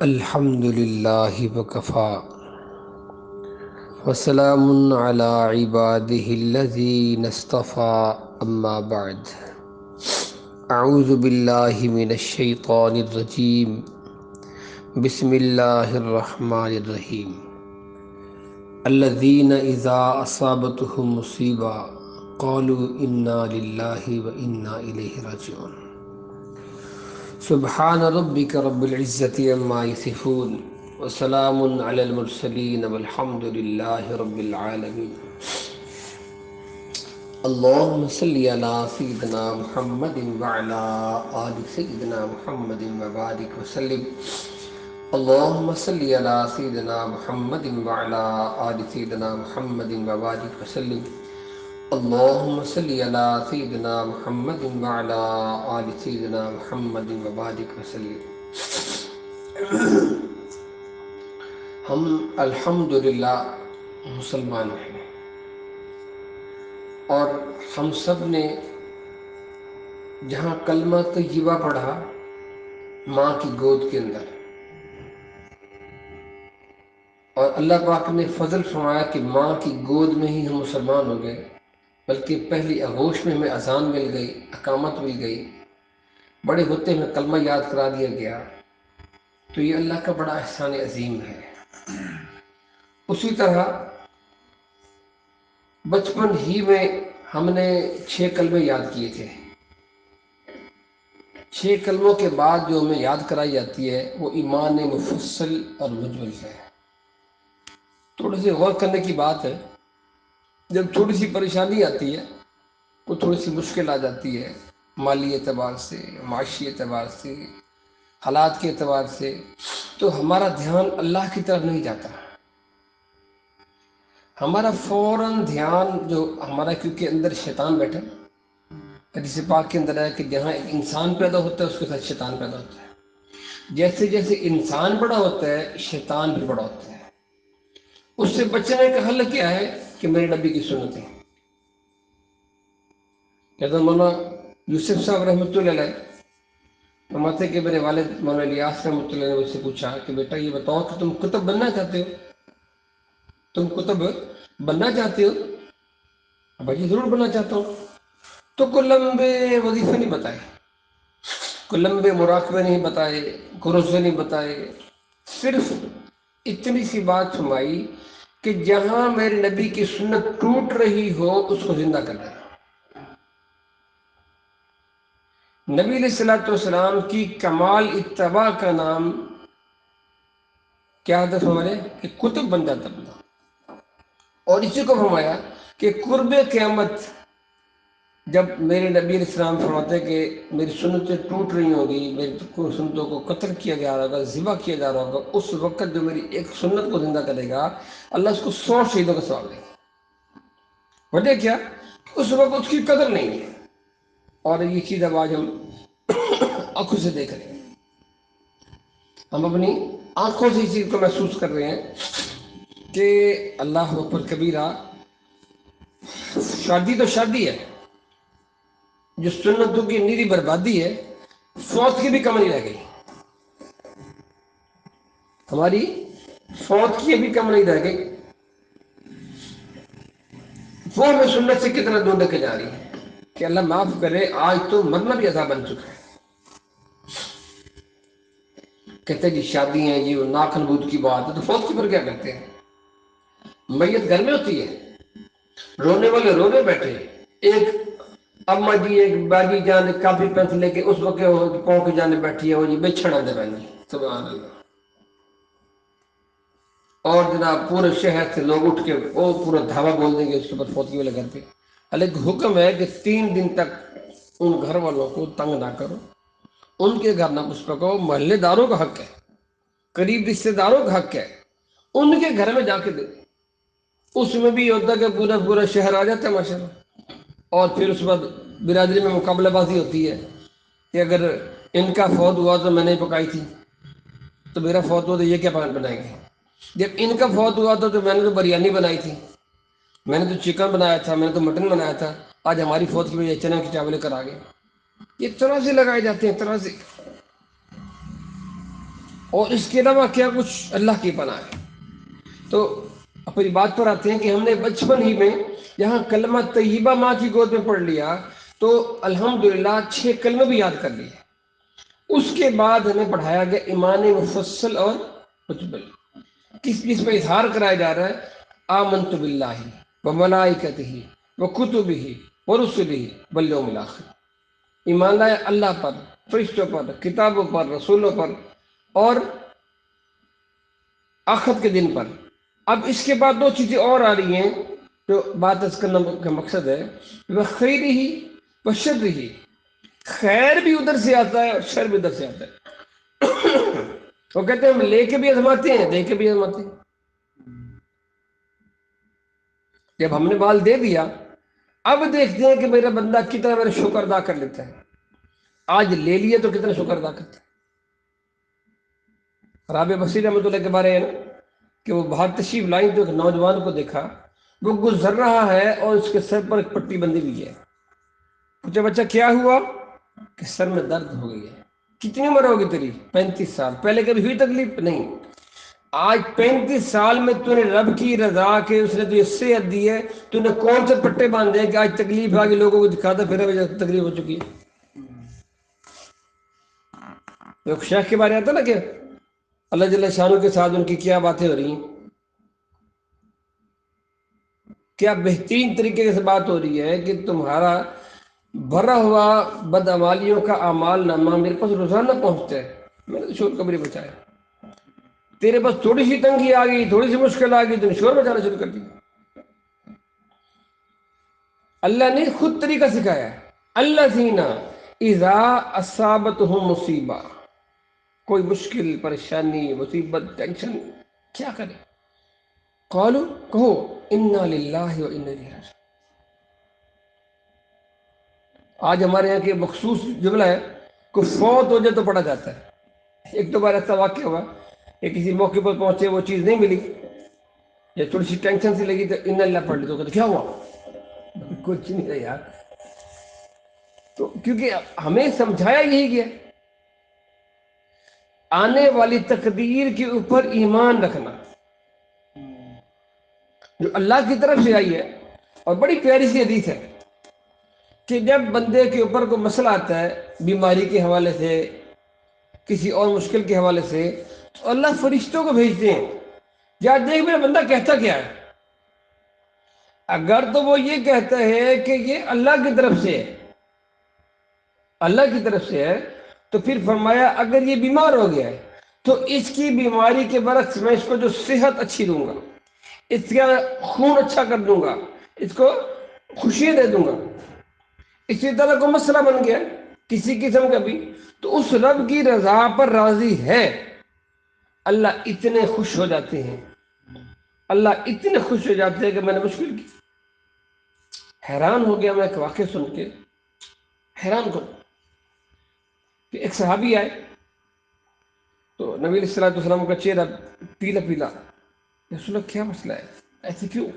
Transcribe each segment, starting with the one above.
الحمد للہ وکفا وسلام علی عباده الذین اصطفى اما بعد اعوذ باللہ من الشیطان الرجیم بسم اللہ الرحمن الرحیم الذین اذا اصابتهم مصیبہ قالوا انا للہ وانا الیہ راجعون سبحان ربک رب العزت عما یصفون وسلام علی المرسلین والحمد للہ رب العالمین اللہم صلی علی سیدنا محمد وعلی آل سیدنا محمد وبارک وسلم اللہم صلی علی سیدنا محمد وعلی آل سیدنا محمد وبارک وسلم اللہم صلی علی سیدنا محمد وعلی آل سیدنا محمد وبارک وسلم۔ ہم الحمدللہ مسلمان ہیں اور ہم سب نے جہاں کلمہ طیبہ پڑھا ماں کی گود کے اندر، اور اللہ پاک نے فضل فرمایا کہ ماں کی گود میں ہی ہم مسلمان ہو گئے، بلکہ پہلی آغوش میں ہمیں اذان مل گئی، اقامت مل گئی، بڑے ہوتے ہمیں کلمہ یاد کرا دیا گیا، تو یہ اللہ کا بڑا احسان عظیم ہے۔ اسی طرح بچپن ہی میں ہم نے 6 کلمے یاد کیے تھے۔ 6 کلموں کے بعد جو ہمیں یاد کرائی جاتی ہے وہ ایمان مفصل اور مجمل ہے۔ تھوڑے سے غور کرنے کی بات ہے، جب تھوڑی سی پریشانی آتی ہے، وہ تھوڑی سی مشکل آ جاتی ہے، مالی اعتبار سے، معاشی اعتبار سے، حالات کے اعتبار سے، تو ہمارا دھیان اللہ کی طرف نہیں جاتا، ہمارا فوراً دھیان جو ہمارا، کیونکہ اندر شیطان بیٹھا، حدیث پاک کے اندر ہے کہ جہاں ایک انسان پیدا ہوتا ہے اس کے ساتھ شیطان پیدا ہوتا ہے۔ جیسے جیسے انسان بڑا ہوتا ہے شیطان بھی بڑا ہوتا ہے۔ اس سے بچنے کا حل کیا ہے کہ میرے نبی کی سنتیں۔ کہتا مولانا یوسف صاحب رحمۃ اللہ علیہ فرماتے کہ میرے والد مولانا الیاس رحمۃ اللہ نے مجھ سے پوچھا کہ بیٹا یہ بتاؤ کہ تم کتب بننا چاہتے ہو؟ تم کتب بننا چاہتے ہو؟ بھائی ضرور بننا چاہتا ہوں۔ تو کوئی لمبے وظیفے نہیں بتائے، کوئی لمبے مراقبے نہیں بتائے، کوئی روزے نہیں بتائے، صرف اتنی سی بات فرمائی کہ جہاں میرے نبی کی سنت ٹوٹ رہی ہو اس کو زندہ کرنا۔ نبی علیہ الصلوۃ والسلام کی کمال اتباع کا نام کیا حدث ہمارے کہ کتب بن جاتا بنا، اور اسی کو فرمایا کہ قرب قیامت جب میرے نبی علیہ السلام فرماتے کہ میری سنتیں ٹوٹ رہی ہوں گی، میری سنتوں کو قتل کیا جا رہا ہوگا، ذبح کیا جا رہا ہوگا، اس وقت جو میری ایک سنت کو زندہ کرے گا اللہ اس کو 100 شہیدوں کا ثواب دے گا۔ وجہ کیا؟ اس وقت اس کی قدر نہیں ہے، اور یہ چیز اب آج ہم آنکھوں سے دیکھ رہے ہیں، ہم اپنی آنکھوں سے اس چیز کو محسوس کر رہے ہیں کہ اللہ اکبر کبیرہ، شادی تو شادی ہے، جو سنتوں کی نیری بربادی ہے، فوت کی بھی کم نہیں رہ گئی، ہماری فوت کی بھی کم نہیں رہ گئی، وہ ہمیں سنت سے کتنا دور لے کے جا رہی ہے کہ اللہ معاف کرے آج تو مرنا بھی عذاب بن چکا ہے۔ کہتے ہیں جی شادی ہیں جی وہ ناخنبود کی بات ہے، تو فوت کی پر کیا کرتے ہیں؟ میت گھر میں ہوتی ہے، رونے والے رونے بیٹھے، ایک اما جی ایک باجی جان کافی پینس لے کے اس وقت پاؤں کے جانے بیٹھی ہے، وہ جی بچھڑا دے بہن جی، سبحان اللہ، اور جناب پورے شہر سے لوگ اٹھ کے وہ پورا دھاوا بول دیں گے اس کے اوپر فوتگی والے گھر پہ۔ لیکن حکم ہے کہ 3 دن تک ان گھر والوں کو تنگ نہ کرو، ان کے گھر نہ کچھ پکاؤ، محلے داروں کا حق ہے، قریب رشتہ داروں کا حق ہے، ان کے گھر میں جا کے دے۔ اس میں بھی ہوتا ہے کہ پورا شہر آ جاتا ہے ماشاءاللہ، اور پھر اس بعد برادری میں مقابلہ بازی ہوتی ہے کہ اگر ان کا فوت ہوا تو میں نے پکائی تھی، تو میرا فوت ہوا تو یہ کیا بنائیں گے، جب ان کا فوت ہوا تو میں نے تو بریانی بنائی تھی، میں نے تو چکن بنایا تھا، میں نے تو مٹن بنایا تھا، آج ہماری فوت کی وجہ چنا کی چاولے کر آ گئے۔ یہ طرح سے لگائے جاتے ہیں، طرح سے۔ اور اس کے علاوہ کیا کچھ اللہ کی پناہ ہے۔ تو اپنی بات پر آتے ہیں کہ ہم نے بچپن ہی میں یہاں کلمہ طیبہ ماں کی گود میں پڑھ لیا تو الحمدللہ 6 کلمے بھی یاد کر لیے۔ اس کے بعد ہمیں پڑھایا گیا ایمان مفصل اور مجمل، کس پہ اظہار کرایا جا رہا ہے، آمنت باللہ و ملائکتہ و کتبہ و رسلہ والیوم الآخر، ایمان لائے اللہ پر، فرشتوں پر، کتابوں پر، رسولوں پر اور آخرت کے دن پر۔ اب اس کے بعد 2 چیزیں اور آ رہی ہیں جو بات اس کرنا کا مقصد ہے، وہ خیر ہی و شر ہی، خیر بھی ادھر سے آتا ہے اور شر بھی ادھر سے آتا ہے۔ وہ کہتے ہیں ہم لے کے بھی آزماتے ہیں، دے کے بھی آزماتے ہیں۔ جب ہم نے مال دے دیا اب دیکھتے ہیں کہ میرا بندہ کتنا میرا شکر ادا کر لیتا ہے۔ آج لے لیے تو کتنا شکر ادا کرتا ہے۔ رابعہ بصری رحمۃ اللہ کے بارے میں کہ وہ باہر تشریف لائیں تو ایک نوجوان کو دیکھا، وہ گزر رہا ہے اور اس کے سر پر ایک پٹی بندھی ہوئی ہے۔ پوچھا بچہ کیا ہوا؟ کہ سر میں درد ہو گئی ہے۔ کتنی عمر ہوگی تیری؟ 35 سال۔ پہلے کبھی ہوئی تکلیف؟ نہیں۔ آج 35 سال میں تو نے رب کی رضا کے اس نے تجھے صحت دی ہے، تو نے کون سے پٹے باندھے کہ آج تکلیف آگے لوگوں کو دکھاتا پھر اب تکلیف ہو چکی ہے۔ ایک شیخ کے بارے آتا نا کہ اللہ جل شانہ کے ساتھ ان کی کیا باتیں ہو رہی ہیں، کیا بہترین طریقے سے بات ہو رہی ہے کہ تمہارا بھرا ہوا بدعمالیوں کا اعمال نامہ میرے پاس روزانہ پہنچتا ہے، میں نے شور کبری بچایا، تیرے پاس تھوڑی سی تنگی آ گئی، تھوڑی سی مشکل آ گئی، تو نے شور بچانا شروع کر دیا۔ اللہ نے خود طریقہ سکھایا ہے، الذین اذا اصابتہم مصیبہ، کوئی مشکل، پریشانی، مصیبت، ٹینشن کیا کرے، قالوا کہو انا للہ و انا الیہ راجعون۔ آج ہمارے یہاں کی مخصوص جملہ ہے، کوئی فوت ہو جائے تو پڑھا جاتا ہے۔ ایک دو بار ایسا واقعہ ہوا کہ کسی موقع پر پہنچے، وہ چیز نہیں ملی یا تھوڑی سی ٹینشن سی لگی تو انا للہ پڑھ لی، تو کہتے کیا ہوا؟ کچھ نہیں ہے یار، تو کیونکہ ہمیں سمجھایا یہی گیا آنے والی تقدیر کے اوپر ایمان رکھنا جو اللہ کی طرف سے آئی ہے۔ اور بڑی پیاری سی حدیث ہے کہ جب بندے کے اوپر کوئی مسئلہ آتا ہے، بیماری کے حوالے سے، کسی اور مشکل کے حوالے سے، تو اللہ فرشتوں کو بھیجتے ہیں، جا دیکھ میرا بندہ کہتا کیا ہے۔ اگر تو وہ یہ کہتا ہے کہ یہ اللہ کی طرف سے ہے، اللہ کی طرف سے ہے، تو پھر فرمایا اگر یہ بیمار ہو گیا ہے تو اس کی بیماری کے برعکس میں اس کو جو صحت اچھی دوں گا، اس کا خون اچھا کر دوں گا، اس کو خوشی دے دوں گا۔ اسی طرح کو مسئلہ بن گیا کسی قسم کا بھی، تو اس رب کی رضا پر راضی ہے، اللہ اتنے خوش ہو جاتے ہیں، اللہ اتنے خوش ہو جاتے ہیں کہ میں نے مشکل کی۔ حیران ہو گیا میں ایک واقعہ سن کے، حیران کو کہ ایک صحابی آئے تو نبی علیہ الصلوۃ والسلام کا چہرہ پیلا پیلا، رسول اللہ کیا مسئلہ ہے، ایسے کیوں؟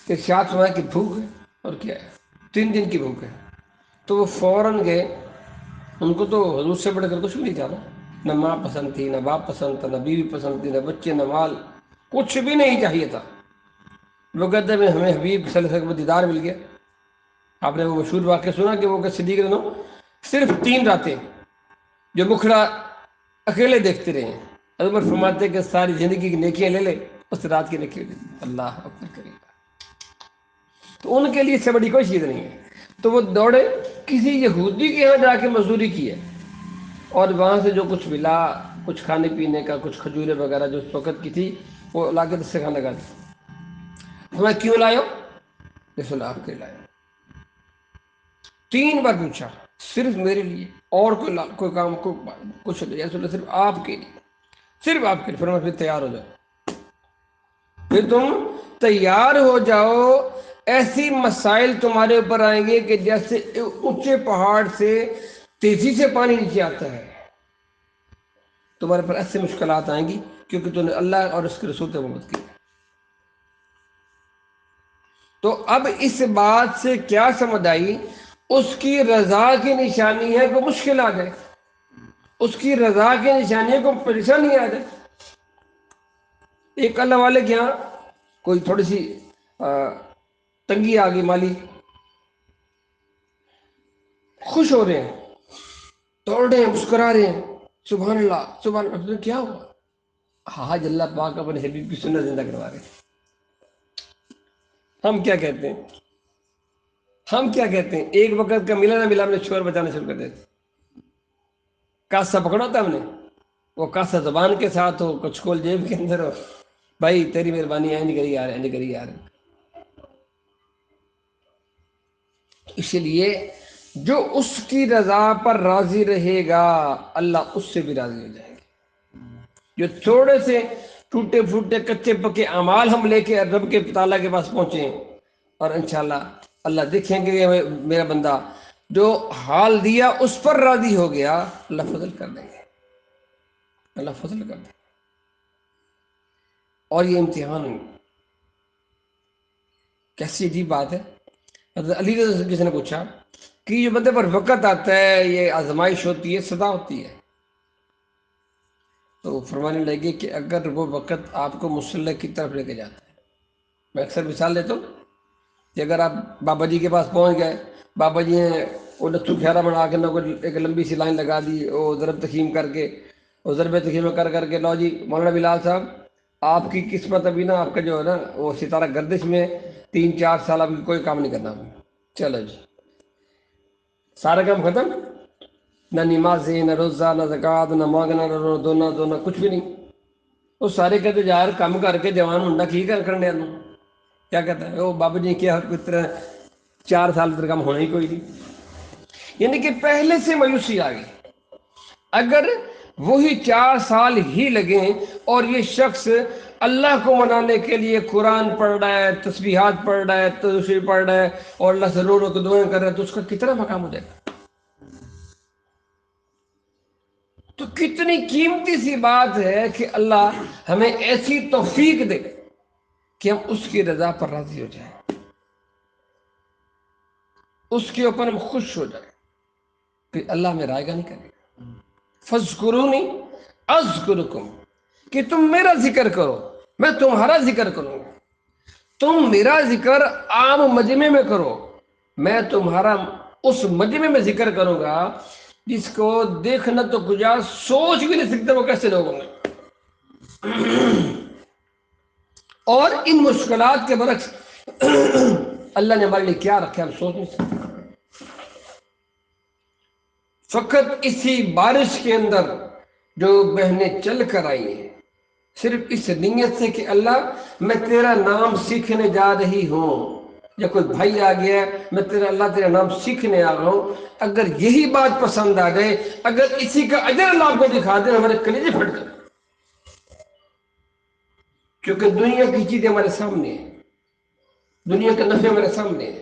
کہ ارشاد فرمایا کہ بھوک ہے، اور کیا ہے، 3 دن کی بھوک ہے۔ تو وہ فوراً گئے، ان کو تو حضور سے بڑھ کر کچھ بھی نہیں تھا نا، نہ ماں پسند تھی، نہ باپ پسند تھا، نہ بیوی پسند تھی، نہ بچے، نہ مال، کچھ بھی نہیں چاہیے تھا۔ وہ کہتے ہیں ہمیں حبیب صلی اللہ علیہ وسلم کا دیدار مل گیا۔ آپ نے وہ مشہور واقعہ سنا کہ وہ کہ صدیق رضی اللہ عنہ صرف 3 راتیں جو مکھڑا اکیلے دیکھتے رہے ہیں، عمر فرماتے کہ ساری زندگی کی نیکیاں لے لے، اس رات کی نیکیاں لے لے، اللہ اکبر کریم۔ تو ان کے لیے اس سے بڑی کوئی چیز نہیں ہے۔ تو وہ دوڑے کسی یہودی کے یہاں جا کے مزدوری کی ہے، اور وہاں سے جو کچھ ملا، کچھ کھانے پینے کا، کچھ کھجوریں وغیرہ جو اس وقت کی تھی، وہ لا کے اس سے کھانا کھاتے۔ میں کیوں لائے ہو؟ رسول اللہ آپ کے لائے۔ 3 بار پوچھا، صرف میرے لیے؟ اور کوئی کام کچھ نہیں، رسول اللہ صرف آپ کے لیے، صرف آپ کے لیے۔ فرمایا پھر تیار ہو جاؤ، پھر تم تیار ہو جاؤ، ایسی مسائل تمہارے اوپر آئیں گے کہ جیسے اونچے پہاڑ سے تیزی سے پانی نیچے آتا ہے، تمہارے پر ایسی مشکلات آئیں گی کیونکہ تم نے اللہ اور اس کے رسول سے محبت کی۔ تو اب اس بات سے کیا سمجھ آئی؟ اس کی رضا کی نشانی ہے کہ مشکل آ جائے، اس کی رضا کی نشانیوں کو پریشانی آ جائے. ایک اللہ والے کے یہاں کوئی تھوڑی سی تنگی آ گئی مالی، خوش ہو رہے ہیں، دوڑ رہے ہیں، مسکرا رہے ہیں، سبحان اللہ سبحان اللہ. کیا ہوا؟ حاج اللہ پاک اپنے حبیب کی سنت زندہ کروا رہے ہیں. ہم کیا کہتے ہیں؟ ہم کیا کہتے ہیں؟ ایک وقت کا ملا نہ ملا، ہم نے شور بجانا شروع کر دیتے. کاسا پکڑا تھا ہم نے، وہ کاسا زبان کے ساتھ ہو، کچھ کھول جیب کے اندر ہو، بھائی تیری مہربانی اینج کری یار، اینج کری یار. اسی لیے جو اس کی رضا پر راضی رہے گا اللہ اس سے بھی راضی ہو جائے گا. جو تھوڑے سے ٹوٹے پھوٹے کچے پکے اعمال ہم لے کے رب کے تعالیٰ کے پاس پہنچے، اور انشاءاللہ اللہ دیکھیں گے میرا بندہ جو حال دیا اس پر راضی ہو گیا، اللہ فضل کر دیں گے، اللہ فضل کر دیں گے. اور یہ امتحان کیسی عجیب بات ہے. حضرت علی رضی اللہ عنہ سے کسی نے پوچھا کہ یہ بندے پر وقت آتا ہے، یہ آزمائش ہوتی ہے، سزا ہوتی ہے، تو فرمانے لگے کہ اگر وہ وقت آپ کو مسلح کی طرف لے کے جاتا ہے. میں اکثر مثال دیتا ہوں کہ اگر آپ بابا جی کے پاس پہنچ گئے، بابا جی نے وہ لچو کھیرا بنا کے ایک لمبی سی لائن لگا دی، وہ ضرب تقسیم کر کے، وہ ضرب تقسیم کر کے، لو جی مولانا بلال صاحب آپ کی قسمت ابھی نا، آپ کا جو ہے نا وہ ستارہ گردش میں 3-4 سال ابھی کوئی کام نہیں کرنا. چلو جی سارا کام ختم، نہ نمازیں، نہ روزہ، نہ زکوٰۃ، نہ مانگنا، نہ دونا کچھ بھی نہیں. وہ سارے کہتے یار کم کر کے جوان منڈا کی کرنے والوں کیا کہتا ہے وہ بابا جی کیا طرح 4 سال تک کام ہونا ہی کوئی نہیں. یعنی کہ پہلے سے مایوسی آ گئی. اگر وہی 4 سال ہی لگیں اور یہ شخص اللہ کو منانے کے لیے قرآن پڑھ رہا ہے، تسبیحات پڑھ رہا ہے، تشریح پڑھ رہا ہے اور اللہ سے رو رو کے دعائیں کر رہا ہے، تو اس کا کتنا مقام ہو جائے گا. تو کتنی قیمتی سی بات ہے کہ اللہ ہمیں ایسی توفیق دے کہ ہم اس کی رضا پر راضی ہو جائیں، اس کے اوپر ہم خوش ہو جائیں. پھر اللہ میں رائے گا نہیں کرے گا. فَاذْكُرُونِي أَذْكُرُكُمْ، کہ تم میرا ذکر کرو میں تمہارا ذکر کروں گا. تم میرا ذکر عام مجمع میں کرو، میں تمہارا اس مجمع میں ذکر کروں گا جس کو دیکھنا تو کجا سوچ بھی نہیں سکتے وہ کیسے لوگ ہوں گے. اور ان مشکلات کے برعکس اللہ نے ہمارے لیے کیا رکھا ہم سوچ نہیں سکتے. فقط اسی بارش کے اندر جو بہنیں چل کر آئی ہیں، صرف اس نیت سے کہ اللہ میں تیرا نام سیکھنے جا رہی ہوں، یا کوئی بھائی آ گیا میں اللہ تیرا نام سیکھنے آ رہا ہوں، اگر یہی بات پسند آ جائے، اگر اسی کا اجر اللہ آپ کو دکھا دے، ہمارے کلیجے پھٹ جائیں. کیونکہ دنیا کی چیزیں ہمارے سامنے ہیں، دنیا کے نفع ہمارے سامنے ہیں.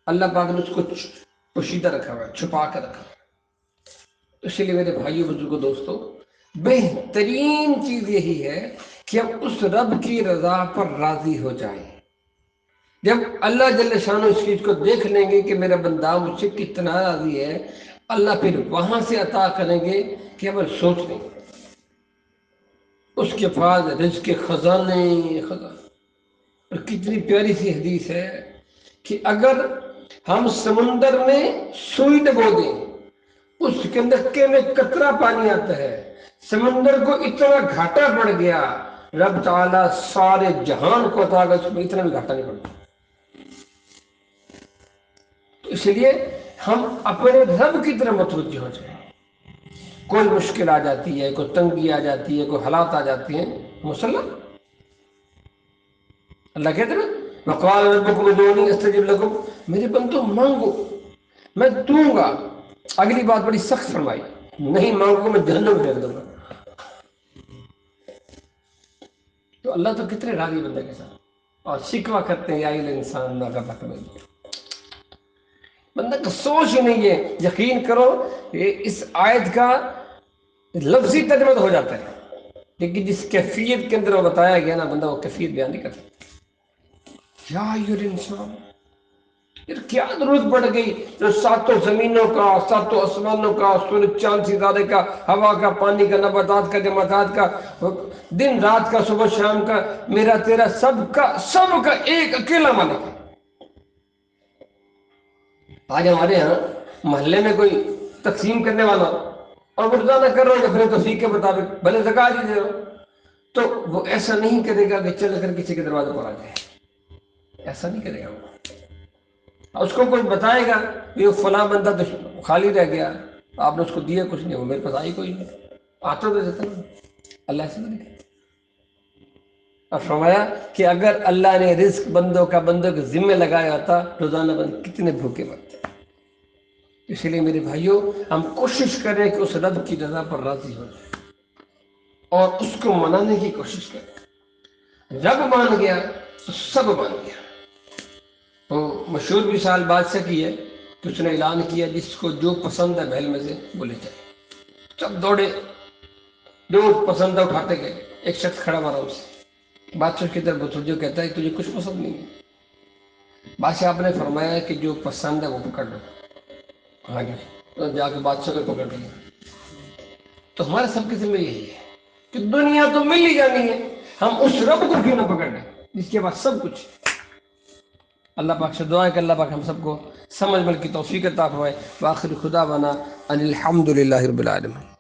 اللہ پاک نے اس کو پوشیدہ رکھا ہوا ہے، چھپا کر رکھا ہوا ہے. اس لیے میرے بھائیوں بزرگوں دوستوں، بہترین چیز یہی ہے کہ ہم اس رب کی رضا پر راضی ہو جائیں. جب اللہ جل شانہ اس چیز کو دیکھ لیں گے کہ میرا بندہ مجھ سے کتنا راضی ہے، اللہ پھر وہاں سے عطا کریں گے کہ ہمیں سوچ لیں گے. اس کے پاس رزق کے خزانے. اور کتنی پیاری سی حدیث ہے کہ اگر ہم سمندر میں سوئی ڈبو دیں، اس کے نکے میں قطرہ پانی آتا ہے، سمندر کو اتنا گھاٹا پڑ گیا، رب تعالیٰ سارے جہان کو عطا کر اس میں اتنا بھی گھاٹا نہیں پڑتا. تو اس لیے ہم اپنے رب کی طرح متوجہ ہو جائیں. کوئی مشکل آ جاتی ہے، کوئی تنگی آ جاتی ہے، کوئی حالات آ جاتی ہیں، مسلم اللہ کہتے ہیں وَقَالَ رَبُّكُمْ ادْعُونِي أَسْتَجِبْ لَكُمْ، میرے بندو مانگو میں دوں گا. اگلی بات بڑی سخت فرمائی، نہیں مانگو گا میں جہنم میں پھینک دوں گا. تو اللہ تو کتنے راضی بندے کے ساتھ، اور شکوہ کرتے ہیں یا الانسان ما غرک بہ. بندہ کا سوچ ہی نہیں ہے. یقین کرو اس آیت کا لفظی ترجمہ ہو جاتا ہے، لیکن جس کیفیت کے اندر وہ بتایا گیا نا، بندہ وہ کیفیت بیان نہیں کر سکتا. یا ایھا الانسان پھر کیا ضرورت پڑ گئی جو ساتوں زمینوں کا، ساتوں آسمانوں کا، سورج چاند ستارے کا، ہوا کا، پانی کا، نباتات کا، جمادات کا، دن رات کا، صبح شام کا، میرا تیرا، سب کا ایک اکیلا مالک ہے۔ آج ہمارے ہاں محلے میں کوئی تقسیم کرنے والا اور وہ روزانہ کر رہا ہو اپنے توفیق کے مطابق، بھلے زکات ہی دے رہا، تو وہ ایسا نہیں کرے گا کہ چل کر کسی کے دروازے پر آ جائے، ایسا نہیں کرے گا وہ۔ اس کو کوئی بتائے گا کہ وہ فلاں بندہ تو خالی رہ گیا، آپ نے اس کو دیا کچھ نہیں، وہ میرے پاس آئی کوئی نہیں، آتا تو دیتا نا، اللہ ایسا نہیں کرے۔ اور فرمایا کہ اگر اللہ نے رزق بندوں کے ذمہ لگایا ہوتا، روزانہ بند کتنے بھوکے مرتے۔ اسی لیے میرے بھائیوں، ہم کوشش کریں کہ اس رب کی رضا پر راضی ہو جائے اور اس کو منانے کی کوشش کریں۔ رب مان گیا تو سب مان گیا۔ تو مشہور مثال بادشاہ کی ہے کہ اس نے اعلان کیا جس کو جو پسند ہے محل میں سے وہ لے جائے۔ سب دوڑے، جو پسند ہے اٹھاتے گئے۔ ایک شخص کھڑا ہوا اس سے، بادشاہ کی طرف متوجہ کہتا ہے تجھے کچھ پسند نہیں ہے؟ بادشاہ آپ نے فرمایا کہ جو پسند ہے وہ پکڑ لو۔ آگے تو جا کے بادشاہ کو پکڑ لیا۔ تو ہمارے سب کے ذمہ یہی ہے کہ دنیا تو مل ہی جانی ہے، ہم اس رب کو کیوں نہ پکڑ لیں جس کے پاس سب کچھ۔ اللہ پاک سے دعا ہے کہ اللہ پاک ہم سب کو سمجھ مل کی توفیق عطا فرمائے۔ وآخر خدا بنا ان الحمد للہ رب العالمین۔